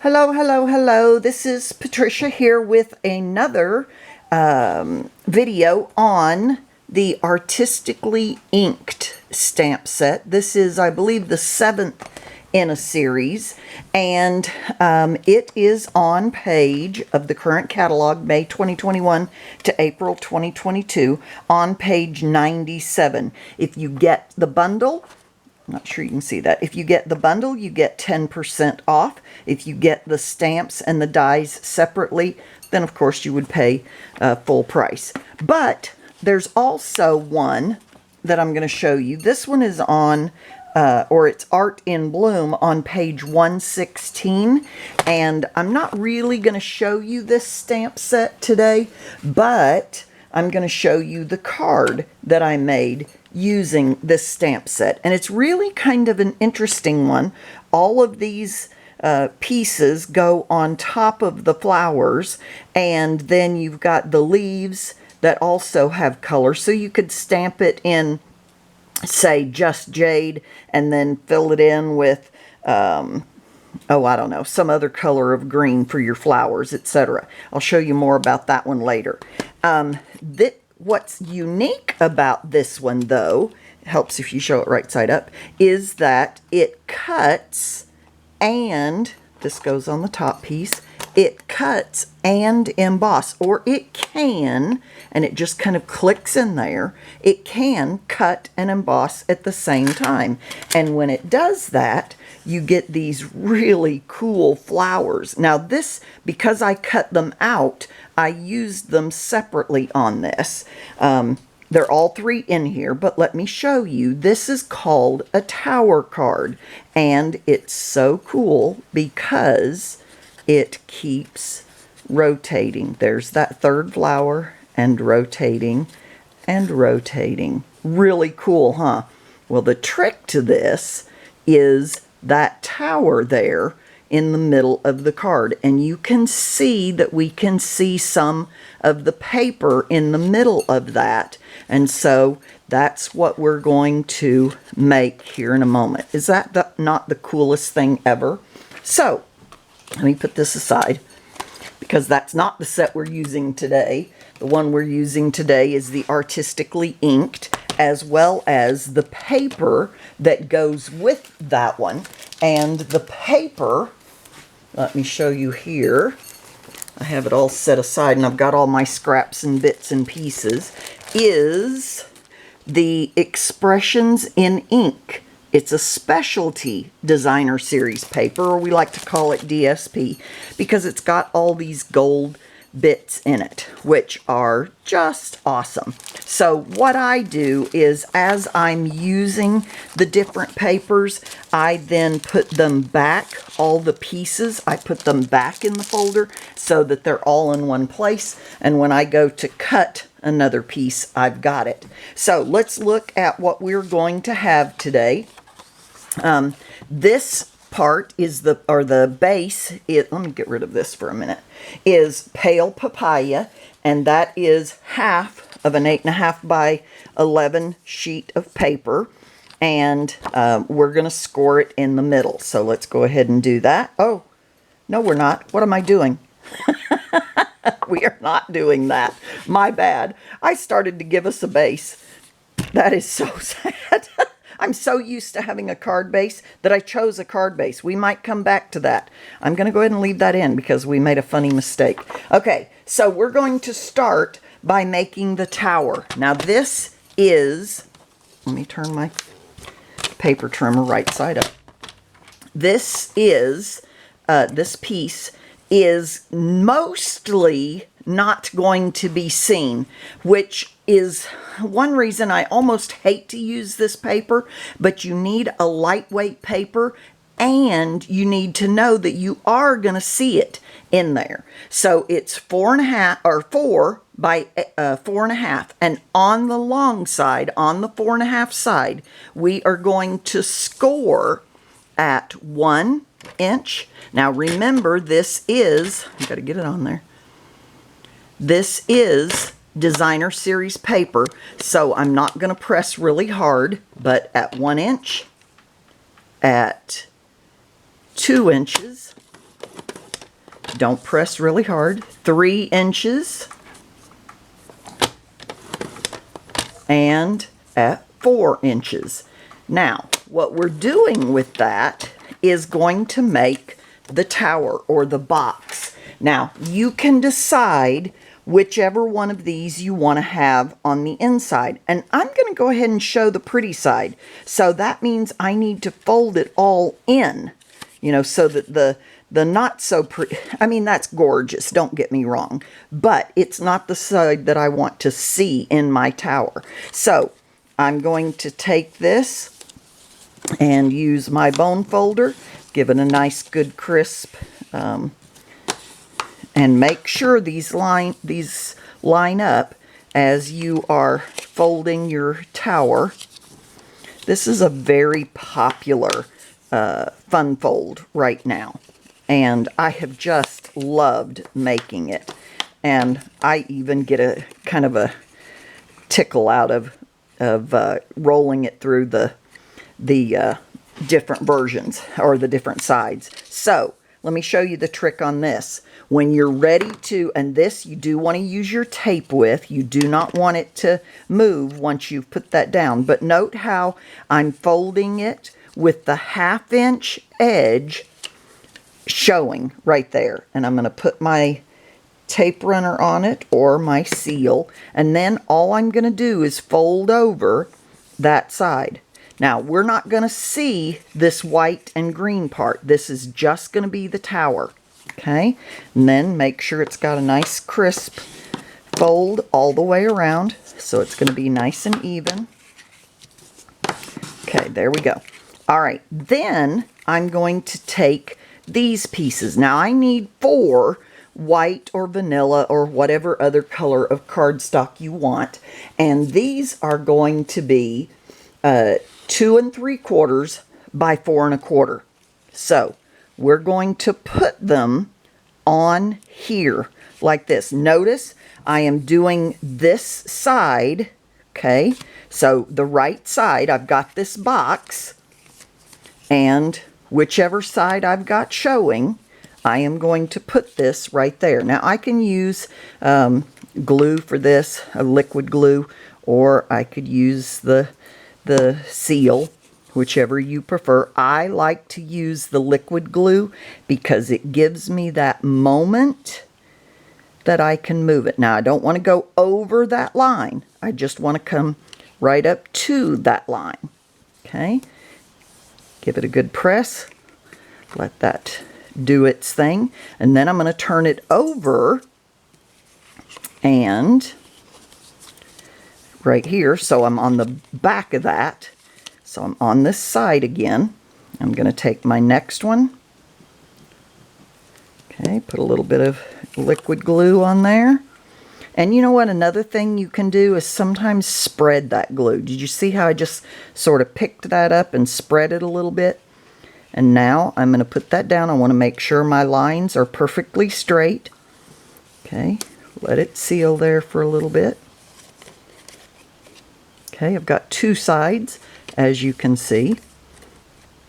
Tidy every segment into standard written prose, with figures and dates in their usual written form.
Hello, hello, hello. This is Patricia here with another video on the Artistically Inked stamp set. This is, I believe, the 7th in a series, and it is on page of the current catalog, May 2021 to April 2022, on page 97. If you get the bundle, I'm not sure you can see that. If you get the bundle, you get 10% off. If you get the stamps and the dies separately, then of course you would pay full price. But there's also one that I'm going to show you. This one is on, or it's Art in Bloom on page 116. And I'm not really going to show you this stamp set today, but I'm going to show you the card that I made using this stamp set. And it's really kind of an interesting one. All of these pieces go on top of the flowers, and then you've got the leaves that also have color. So you could stamp it in, say, just Jade, and then fill it in with oh, I don't know, some other color of green for your flowers, etc. I'll show you more about that one later. What's unique about this one, though, it helps if you show it right side up, is that it cuts, and this goes on the top piece, it cuts and emboss, or it can, and it just kind of clicks in there, it can cut and emboss at the same time. And when it does that, you get these really cool flowers. Now this, because I cut them out, I used them separately on this. They're all three in here, but let me show you. This is called a tower card, and it's so cool because it keeps rotating. There's that third flower, and rotating and rotating. Really cool, huh? Well, the trick to this is that tower there in the middle of the card, and you can see that we can see some of the paper in the middle of that, and so that's what we're going to make here in a moment. Is that not the coolest thing ever? So let me put this aside, because that's not the set we're using today. The one we're using today is the Artistically Inked, as well as the paper that goes with that one. And the paper, let me show you here. I have it all set aside, and I've got all my scraps and bits and pieces, is the Expressions in Ink. It's a specialty designer series paper, or we like to call it DSP, because it's got all these gold bits in it, which are just awesome. So what I do is, as I'm using the different papers, I then put them back, all the pieces, I put them back in the folder so that they're all in one place, and when I go to cut another piece, I've got it. So let's look at what we're going to have today. This part is the base, let me get rid of this for a minute, is Pale Papaya, and that is half of an 8.5 by 11 sheet of paper, and we're going to score it in the middle. So let's go ahead and do that. Oh, no, we're not. What am I doing? We are not doing that. My bad. I started to give us a base. That is so sad. I'm so used to having a card base that I chose a card base. We might come back to that. I'm going to go ahead and leave that in because we made a funny mistake. Okay, so we're going to start by making the tower. Now this is, let me turn my paper trimmer right side up. This is, this piece is mostly not going to be seen, which is one reason I almost hate to use this paper, but you need a lightweight paper, and you need to know that you are going to see it in there. So it's 4.5 or 4 by 4.5, and on the long side, on the 4.5 side, we are going to score at 1 inch. Now remember, this is, you got to get it on there. This is designer series paper, so I'm not going to press really hard, but at 1 inch, at 2 inches, Don't press really hard. 3 inches. And at 4 inches. Now, what we're doing with that is going to make the tower or the box. Now, you can decide whichever one of these you want to have on the inside. And I'm going to go ahead and show the pretty side. So that means I need to fold it all in, you know, so that the not so pretty, I mean, that's gorgeous, don't get me wrong, but it's not the side that I want to see in my tower. So I'm going to take this and use my bone folder, give it a nice good crisp, and make sure these line up as you are folding your tower. This is a very popular fun fold right now, and I have just loved making it. And I even get a kind of a tickle out of rolling it through the different versions or the different sides. So let me show you the trick on this. When you're ready to, and this you do want to use your tape with, you do not want it to move once you've put that down. But note how I'm folding it with the 1/2 inch edge showing right there. And I'm going to put my tape runner on it or my seal, and then all I'm going to do is fold over that side. Now, we're not going to see this white and green part. This is just going to be the tower. Okay? And then make sure it's got a nice crisp fold all the way around. So it's going to be nice and even. Okay, there we go. All right, then I'm going to take these pieces. Now, I need 4 white or vanilla or whatever other color of cardstock you want. And these are going to be 2 3/4 by 4 1/4. So we're going to put them on here like this. Notice I am doing this side, okay? So the right side, I've got this box, and whichever side I've got showing, I am going to put this right there. Now I can use glue for this, a liquid glue, or I could use the seal, whichever you prefer. I like to use the liquid glue because it gives me that moment that I can move it. Now I don't want to go over that line. I just want to come right up to that line. Okay? Give it a good press. Let that do its thing. And then I'm going to turn it over and right here, so I'm on the back of that. So I'm on this side again. I'm going to take my next one. Okay, put a little bit of liquid glue on there. And you know what? Another thing you can do is sometimes spread that glue. Did you see how I just sort of picked that up and spread it a little bit? And now I'm going to put that down. I want to make sure my lines are perfectly straight. Okay, let it seal there for a little bit. Okay, I've got 2 sides, as you can see.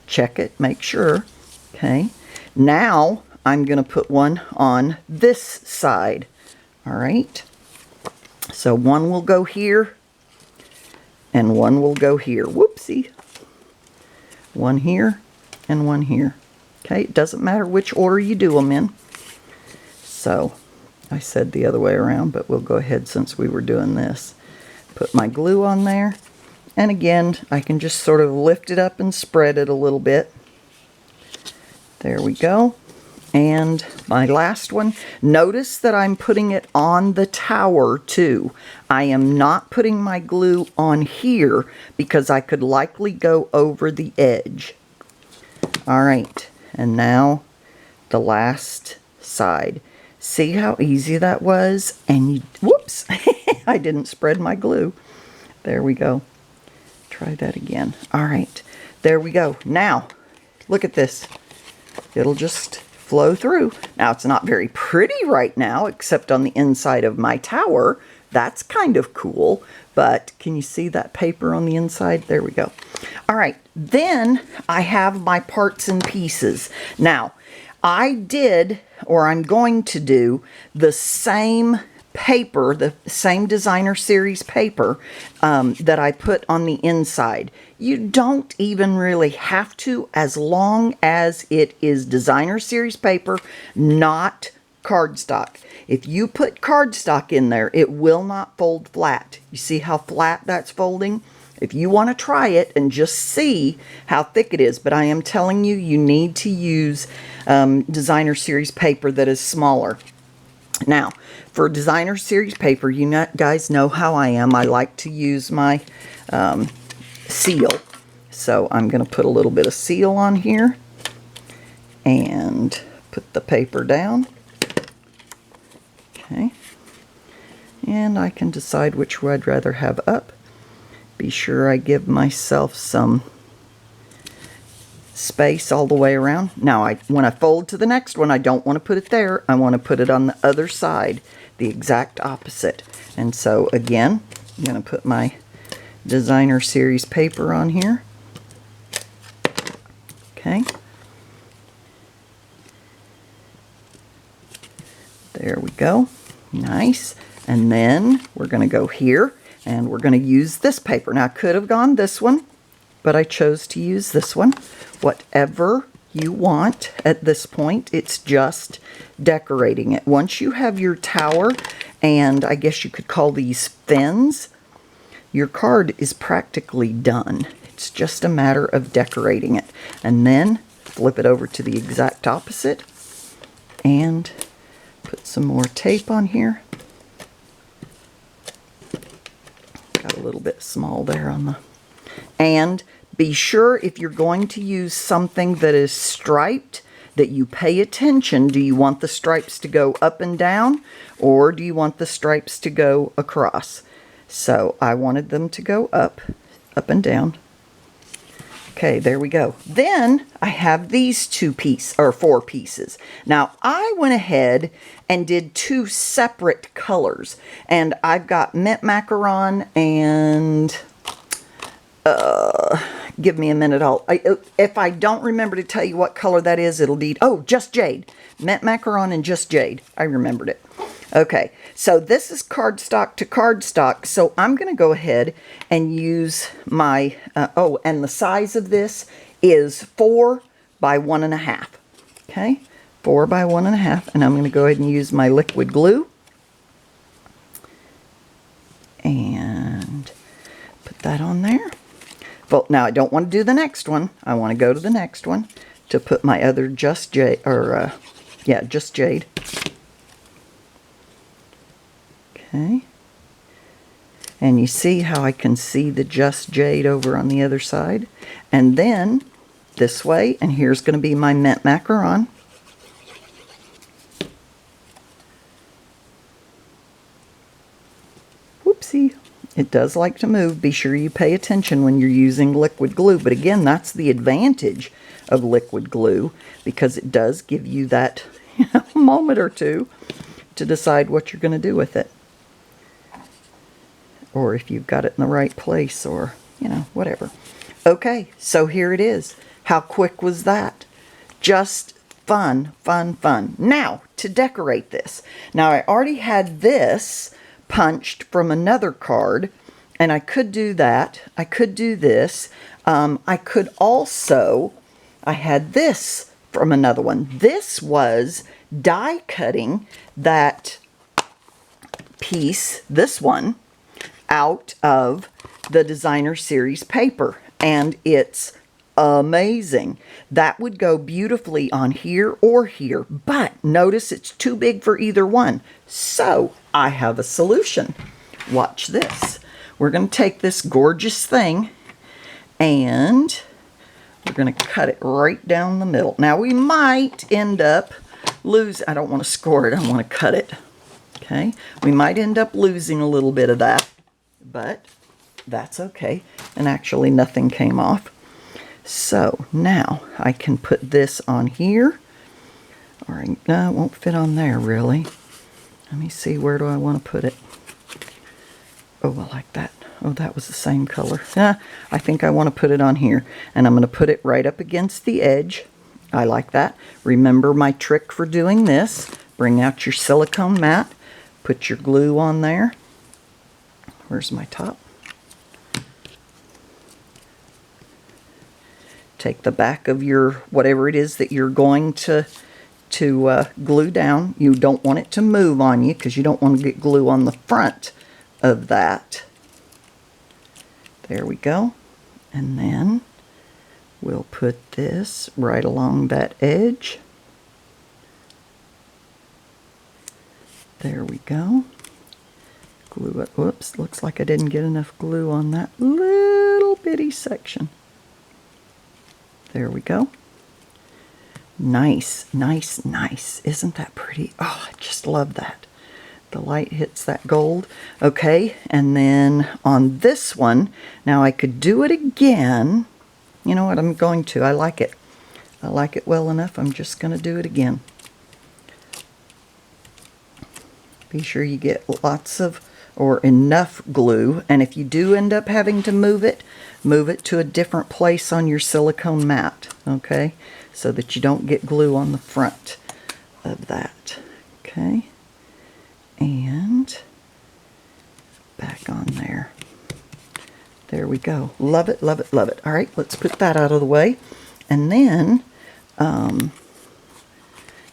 Check it, make sure. Okay, now I'm going to put one on this side. All right, so one will go here and one will go here. Whoopsie. One here and one here. Okay, it doesn't matter which order you do them in. So I said the other way around, but we'll go ahead since we were doing this. Put my glue on there, and again I can just sort of lift it up and spread it a little bit. There we go. And my last one, notice that I'm putting it on the tower too. I am not putting my glue on here because I could likely go over the edge. All right, and now the last side. See how easy that was? And you, whoops, I didn't spread my glue. There we go. Try that again. All right, there we go. Now, look at this. It'll just flow through. Now, it's not very pretty right now, except on the inside of my tower. That's kind of cool, but can you see that paper on the inside? There we go. All right, then I have my parts and pieces. Now, I did, or I'm going to do, the same paper, the same designer series paper that I put on the inside. You don't even really have to, as long as it is designer series paper, not cardstock. If you put cardstock in there, it will not fold flat. You see how flat that's folding? If you want to try it and just see how thick it is, but I am telling you, you need to use designer series paper that is smaller. Now, for designer series paper, you guys know how I am. I like to use my seal. So I'm going to put a little bit of seal on here and put the paper down. Okay. And I can decide which way I'd rather have up. Be sure I give myself some space all the way around. Now, when I fold to the next one, I don't want to put it there. I want to put it on the other side, the exact opposite. And so, again, I'm going to put my designer series paper on here. Okay. There we go. Nice. And then we're going to go here. And we're going to use this paper. Now, I could have gone this one, but I chose to use this one. Whatever you want at this point, it's just decorating it. Once you have your tower, and I guess you could call these fins, your card is practically done. It's just a matter of decorating it. And then flip it over to the exact opposite and put some more tape on here. Got a little bit small there on the... And be sure, if you're going to use something that is striped, that you pay attention. Do you want the stripes to go up and down, or do you want the stripes to go across? So I wanted them to go up and down. Okay, there we go. Then I have these four pieces. Now, I went ahead and did two separate colors. And I've got mint macaron and... give me a minute. If I don't remember to tell you what color that is, it'll be... Oh, just Jade. Mint macaron and just Jade. I remembered it. Okay, so this is cardstock to cardstock, so I'm going to go ahead and use my, and the size of this is 4 by 1.5. Okay, 4 by 1.5, and I'm going to go ahead and use my liquid glue and put that on there. Well, now I don't want to do the next one. I want to go to the next one to put my other just Jade, just Jade. Okay, and you see how I can see the just Jade over on the other side, and then this way, and here's going to be my mint macaron. Whoopsie, it does like to move. Be sure you pay attention when you're using liquid glue, but again, that's the advantage of liquid glue, because it does give you that moment or two to decide what you're going to do with it. Or if you've got it in the right place, or, whatever. Okay, so here it is. How quick was that? Just fun, fun, fun. Now, to decorate this. Now, I already had this punched from another card, and I could do that. I could do this. I could also, I had this from another one. This was die cutting that piece, this one, out of the designer series paper, and it's amazing. That would go beautifully on here or here, but notice it's too big for either one. So I have a solution. Watch this. We're going to take this gorgeous thing and we're going to cut it right down the middle. Now we might end up losing, I don't want to score it, I want to cut it. Okay, we might end up losing a little bit of that, but that's okay. And actually nothing came off. So now I can put this on here. Or no, it won't fit on there really. Let me see, where do I want to put it? Oh, I like that. Oh, that was the same color. I think I want to put it on here. And I'm going to put it right up against the edge. I like that. Remember my trick for doing this. Bring out your silicone mat. Put your glue on there. Where's my top? Take the back of your, whatever it is that you're going to glue down. You don't want it to move on you because you don't want to get glue on the front of that. There we go. And then we'll put this right along that edge. There we go. Glue it. Whoops, looks like I didn't get enough glue on that little bitty section. There we go. Nice, nice, nice. Isn't that pretty? Oh, I just love that. The light hits that gold. Okay, and then on this one, now I could do it again. You know what, I'm going to. I like it. I like it well enough. I'm just going to do it again. Be sure you get lots of or enough glue, and if you do end up having to move it to a different place on your silicone mat, okay, so that you don't get glue on the front of that. Okay, and back on there. There we go. Love it, love it, love it. All right, let's put that out of the way. And then,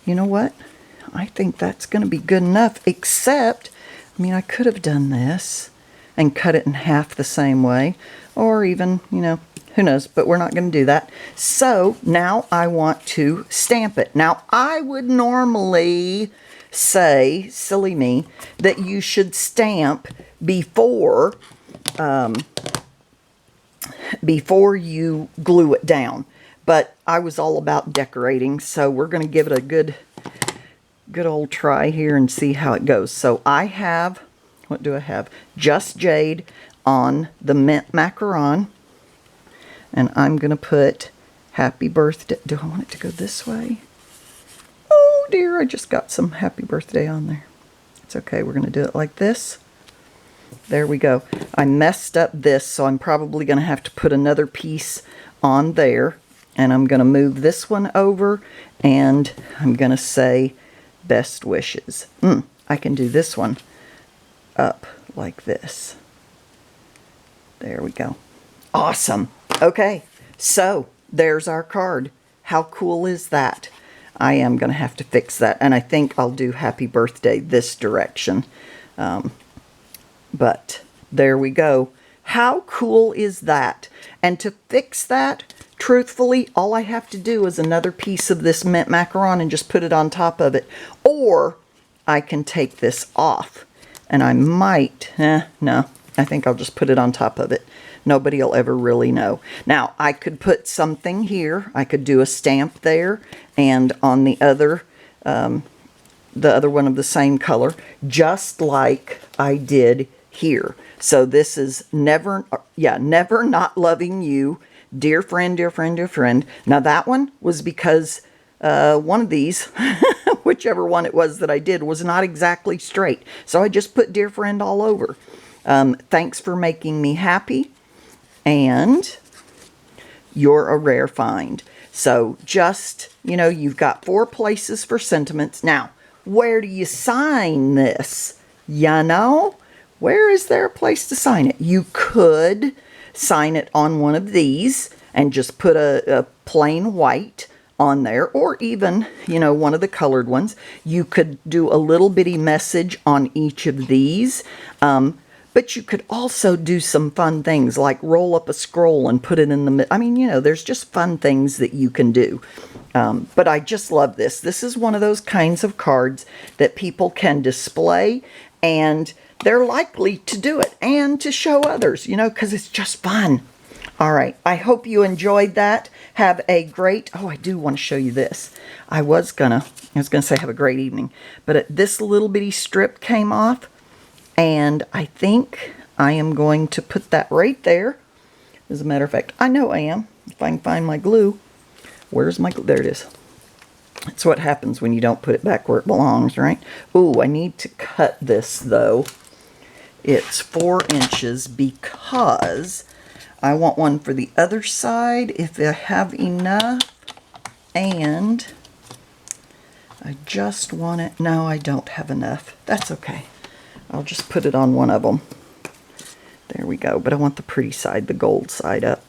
you know what? I think that's going to be good enough, except, I mean, I could have done this and cut it in half the same way, or even, you know, who knows, but we're not going to do that. So now I want to stamp it. Now, I would normally say, silly me, that you should stamp before you glue it down. But I was all about decorating, so we're going to give it a good old try here and see how it goes. So I have, what do I have? Just Jade on the mint macaron. And I'm going to put happy birthday. Do I want it to go this way? Oh dear, I just got some happy birthday on there. It's okay, we're going to do it like this. There we go. I messed up this, so I'm probably going to have to put another piece on there. And I'm going to move this one over, and I'm going to say best wishes. I can do this one up like this. There we go. Awesome. Okay, so there's our card. How cool is that? I am going to have to fix that, and I think I'll do happy birthday this direction. But there we go. How cool is that? And to fix that, truthfully, all I have to do is another piece of this mint macaron and just put it on top of it. Or I can take this off, and I might, no, I think I'll just put it on top of it. Nobody will ever really know. Now, I could put something here. I could do a stamp there, and on the other one of the same color, just like I did here. So this is never not loving you. Dear friend, dear friend, dear friend. Now that one was because one of these, whichever one it was that I did, was not exactly straight. So I just put dear friend all over. Thanks for making me happy. And you're a rare find. So just, you know, you've got 4 places for sentiments. Now, where do you sign this? You know? Where is there a place to sign it? You could sign it on one of these and just put a plain white on there, or even, you know, one of the colored ones. You could do a little bitty message on each of these. But you could also do some fun things like roll up a scroll and put it in the middle. I mean, you know, there's just fun things that you can do. But I just love this. This is one of those kinds of cards that people can display, and they're likely to do it and to show others, you know, because it's just fun. All right. I hope you enjoyed that. Have a great, oh, I do want to show you this. I was going to say have a great evening, but this little bitty strip came off. And I think I am going to put that right there. As a matter of fact, I know I am. If I can find my glue. Where's my glue? There it is. That's what happens when you don't put it back where it belongs, right? Ooh, I need to cut this, though. It's 4 inches because I want one for the other side if I have enough, and I just want it. No, I don't have enough. That's okay. I'll just put it on one of them. There we go. But I want the pretty side, the gold side up.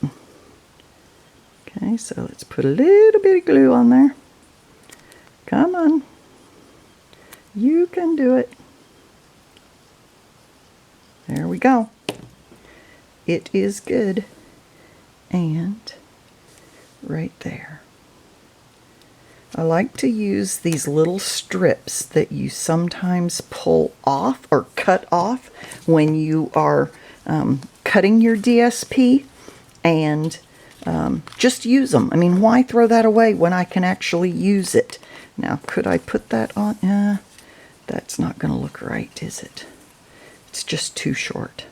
Okay, so let's put a little bit of glue on there. Come on. You can do it. There we go. It is good. And right there. I like to use these little strips that you sometimes pull off or cut off when you are cutting your DSP, and just use them. I mean, why throw that away when I can actually use it? Now, could I put that on? That's not going to look right, is it? It's just too short.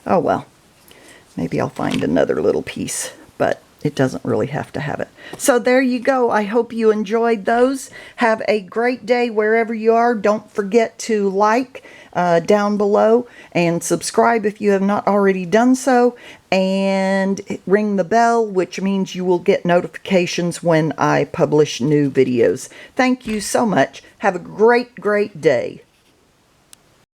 Oh well, maybe I'll find another little piece, but it doesn't really have to have it. So there you go. I hope you enjoyed those. Have a great day wherever you are. Don't forget to like down below and subscribe if you have not already done so, and ring the bell, which means you will get notifications when I publish new videos. Thank you so much. Have a great, great day.